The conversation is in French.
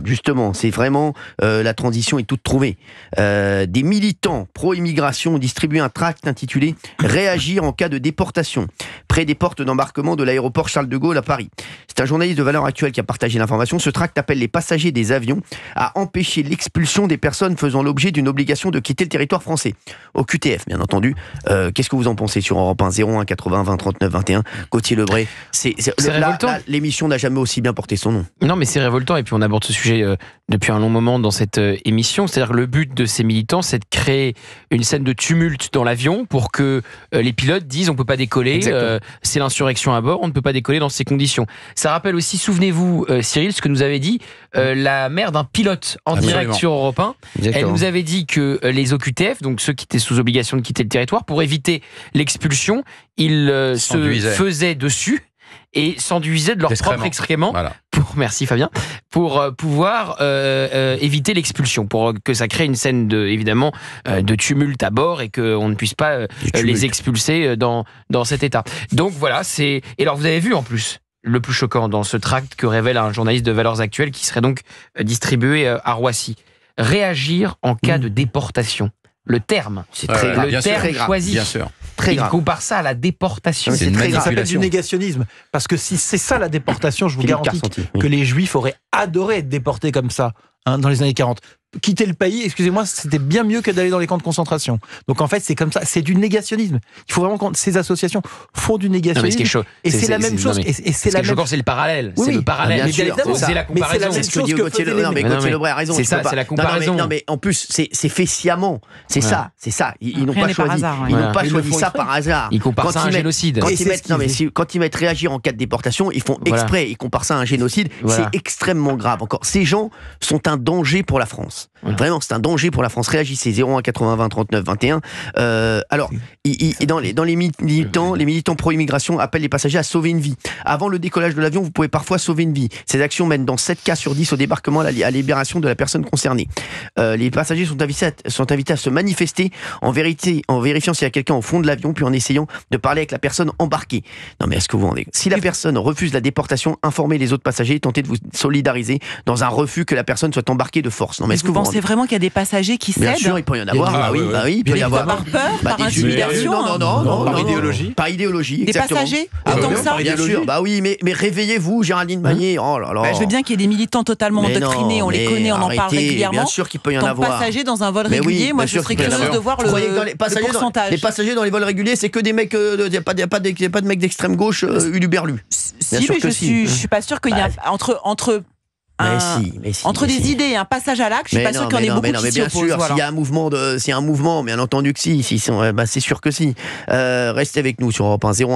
Justement, c'est vraiment la transition est toute trouvée. Des militants pro-immigration ont distribué un tract intitulé « Réagir en cas de déportation » près des portes d'embarquement de l'aéroport Charles de Gaulle à Paris. C'est un journaliste de Valeurs Actuelles qui a partagé l'information. Ce tract appelle les passagers des avions à empêcher l'expulsion des personnes faisant l'objet d'une obligation de quitter le territoire français. Au QTF, bien entendu. Qu'est-ce que vous en pensez sur Europe 1 01 80 20 39 21 Gauthier Lebray, c'est révoltant. L'émission n'a jamais aussi bien porté son nom. Non, mais c'est révoltant. Et puis on aborde ce sujet depuis un long moment dans cette émission. C'est-à-dire que le but de ces militants, c'est de créer une scène de tumulte dans l'avion pour que les pilotes disent on ne peut pas décoller, c'est l'insurrection à bord, on ne peut pas décoller dans ces conditions. Ça rappelle aussi, souvenez-vous Cyril, ce que nous avait dit la mère d'un pilote en direct sur Europe 1. Elle nous avait dit que les OQTF, donc ceux qui étaient sous obligation de quitter le territoire, pour éviter l'expulsion, ils se faisaient dessus et s'enduisaient de leur propre excrément. Voilà. Merci Fabien. Pour pouvoir éviter l'expulsion, pour que ça crée une scène évidemment de tumulte à bord et qu'on ne puisse pas les expulser dans cet état. Donc voilà, et alors vous avez vu en plus le plus choquant dans ce tract que révèle un journaliste de Valeurs Actuelles qui serait donc distribué à Roissy. Réagir en cas de déportation. Le terme, c'est très grave. Le terme choisi. Bien sûr. Il compare ça à la déportation. C'est très grave. Ça s'appelle du négationnisme. Parce que si c'est ça la déportation, je vous garantis que les Juifs auraient adoré être déportés comme ça dans les années 40. Quitter le pays, excusez-moi, c'était bien mieux que d'aller dans les camps de concentration. Donc en fait, c'est comme ça, c'est du négationnisme. Il faut vraiment que ces associations font du négationnisme. Et c'est la même chose. Et c'est la même chose. C'est le parallèle. C'est le parallèle. C'est la comparaison. C'est ce que dit Gauthier Lebray a raison. C'est ça, c'est la comparaison. Non mais en plus, c'est fait sciemment. C'est ça. Ils n'ont pas choisi. Ils n'ont pas choisi ça par hasard. Ils comparent ça à un génocide. Quand ils mettent réagir en cas de déportation, ils font exprès. Ils comparent ça à un génocide. C'est extrêmement grave. Encore, ces gens sont un danger pour la France. Vraiment, c'est un danger pour la France. Réagissez 01 80 20 39 21. Alors, dans les militants pro-immigration appellent les passagers à sauver une vie. Avant le décollage de l'avion, vous pouvez parfois sauver une vie. Ces actions mènent dans 7 cas sur 10 au débarquement à la libération de la personne concernée. Les passagers sont invités à se manifester en vérifiant s'il y a quelqu'un au fond de l'avion, puis en essayant de parler avec la personne embarquée. Non mais est-ce que vous rendez... Si la personne refuse la déportation, informez les autres passagers, tentez de vous solidariser dans un refus que la personne soit embarquée de force. Non mais est-ce que vous pensez vraiment qu'il y a des passagers qui cèdent? Bien sûr, il peut y en avoir. Oui, il peut y avoir. Par peur, par intimidation. Non, par idéologie. Par idéologie, des exactement. passagers, autant que ça. Bien sûr. Bah oui, mais réveillez-vous, Géraldine Maillet. Oh là là. Je veux bien qu'il y ait des militants totalement endoctrinés, on les connaît, on en parle régulièrement. Bien sûr qu'il peut y en avoir. Passagers dans un vol régulier, moi je serais curieuse de voir le pourcentage. Les passagers dans les vols réguliers, c'est que des mecs, il n'y a pas de mecs d'extrême gauche uluberlus. Si, mais je suis pas sûr qu'il y a entre des idées et un passage à l'acte, je suis pas sûr qu'il y en ait beaucoup qui s'y opposent. Bien sûr, s'il y a un mouvement, bien entendu que si, c'est sûr que si. Restez avec nous sur Europe 1 01